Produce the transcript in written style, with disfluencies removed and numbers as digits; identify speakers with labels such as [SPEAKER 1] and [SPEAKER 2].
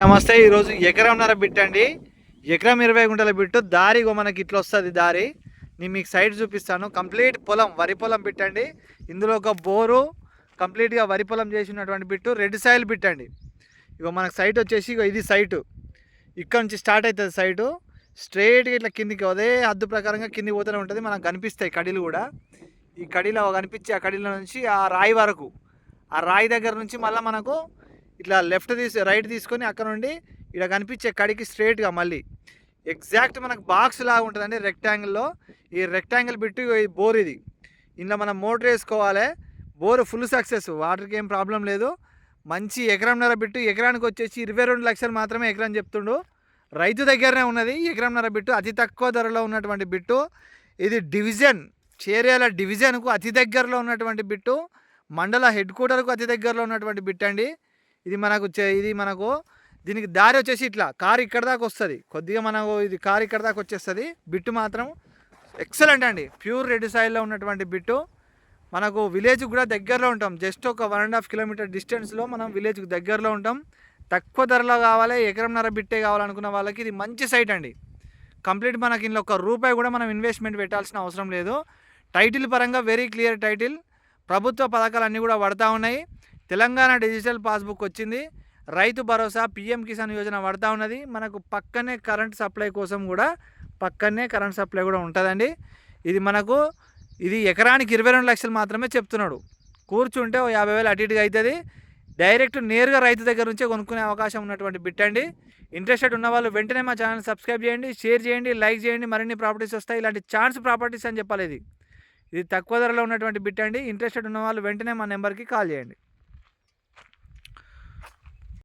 [SPEAKER 1] నమస్తే. ఈరోజు ఎకరంన్నర బిట్ అండి. ఎకరం 20 గుంటల బిట్టు. దారి మనకి ఇట్లా వస్తుంది దారి. నేను మీకు సైడ్ చూపిస్తాను. కంప్లీట్ పొలం, వరి పొలం బిట్ అండి. ఇందులో ఒక బోరు, కంప్లీట్గా వరి పొలం చేసినటువంటి బిట్టు. రెడ్ సాయిల్ బిట్ అండి. మనకు సైట్ వచ్చేసి ఇది సైటు. ఇక్కడ నుంచి స్టార్ట్ అవుతుంది సైటు. స్ట్రైట్గా ఇట్లా కిందికి అదే హద్దు ప్రకారంగా కిందికి పోతూనే ఉంటుంది. మనకు కనిపిస్తాయి కడీలు కూడా. ఈ కడీలో కనిపించి ఆ కడీల నుంచి ఆ రాయి వరకు, ఆ రాయి దగ్గర నుంచి మళ్ళీ మనకు ఇట్లా రైట్ తీసుకొని అక్కడ నుండి ఇక్కడ కనిపించే కడికి స్ట్రైట్గా మళ్ళీ ఎగ్జాక్ట్ మనకు బాక్స్ లాగా ఉంటుందండి రెక్టాంగిల్లో. ఈ రెక్టాంగిల్ బిట్టు బోర్ ఇది. ఇందులో మనం మోటర్ వేసుకోవాలి. బోరు ఫుల్ సక్సెస్, వాటర్కి ఏం ప్రాబ్లం లేదు. మంచి ఎకరంన్నర బిట్టు. ఎకరానికి వచ్చేసి 22 లక్షలు మాత్రమే ఎకరం చెప్తుండు. రైతు దగ్గరనే ఉన్నది ఎకరంన్నర బిట్టు. అతి తక్కువ ధరలో ఉన్నటువంటి బిట్టు ఇది. డివిజన్ చేర్యాల డివిజన్కు అతి దగ్గరలో ఉన్నటువంటి బిట్టు. మండల హెడ్ క్వార్టర్కు అతి దగ్గరలో ఉన్నటువంటి బిట్ అండి. ఇది మనకు దీనికి దారి వచ్చేసి ఇట్లా కారు ఇక్కడ దాకా వస్తుంది. కొద్దిగా మనకు ఇది కారు ఇక్కడ దాకా వచ్చేస్తుంది. బిట్టు మాత్రం ఎక్సలెంట్ అండి. ప్యూర్ రెడ్ సాయిల్లో ఉన్నటువంటి బిట్టు. మనకు విలేజ్ కూడా దగ్గరలో ఉంటాం. జస్ట్ ఒక 1.5 కిలోమీటర్ డిస్టెన్స్లో మనం విలేజ్కి దగ్గరలో ఉంటాం. తక్కువ ధరలో కావాలి, ఎకరంన్నర బిట్టే కావాలనుకున్న వాళ్ళకి ఇది మంచి సైట్ అండి. కంప్లీట్ మనకి ఇందులో ₹1 కూడా మనం ఇన్వెస్ట్మెంట్ పెట్టాల్సిన అవసరం లేదు. టైటిల్ పరంగా వెరీ క్లియర్ టైటిల్. ప్రభుత్వ పథకాలు అన్నీ కూడా పడతా ఉన్నాయి. తెలంగాణ డిజిటల్ పాస్బుక్ వచ్చింది. రైతు భరోసా, పిఎం కిసాన్ యోజన పడతా ఉన్నది. మనకు పక్కనే కరెంట్ సప్లై కోసం కూడా కరెంట్ సప్లై కూడా ఉంటుందండి. ఇది ఎకరానికి 22 లక్షలు మాత్రమే చెప్తున్నాడు. కూర్చుంటే 50,000 అటు ఇటుగా అవుతుంది. డైరెక్ట్ నేరుగా రైతు దగ్గర నుంచే కొనుక్కునే అవకాశం ఉన్నటువంటి బిట్ అండి. ఇంట్రెస్టెడ్ ఉన్న వాళ్ళు వెంటనే మా ఛానల్ సబ్స్క్రైబ్ చేయండి, షేర్ చేయండి, లైక్ చేయండి. మరిన్ని ప్రాపర్టీస్ వస్తాయి. ఇలాంటి ఛాన్స్ ప్రాపర్టీస్ అని చెప్పాలి. ఇది తక్కువ ధరలో ఉన్నటువంటి బిట్ అండి. ఇంట్రెస్టెడ్ ఉన్న వాళ్ళు వెంటనే మా నెంబర్కి కాల్ చేయండి.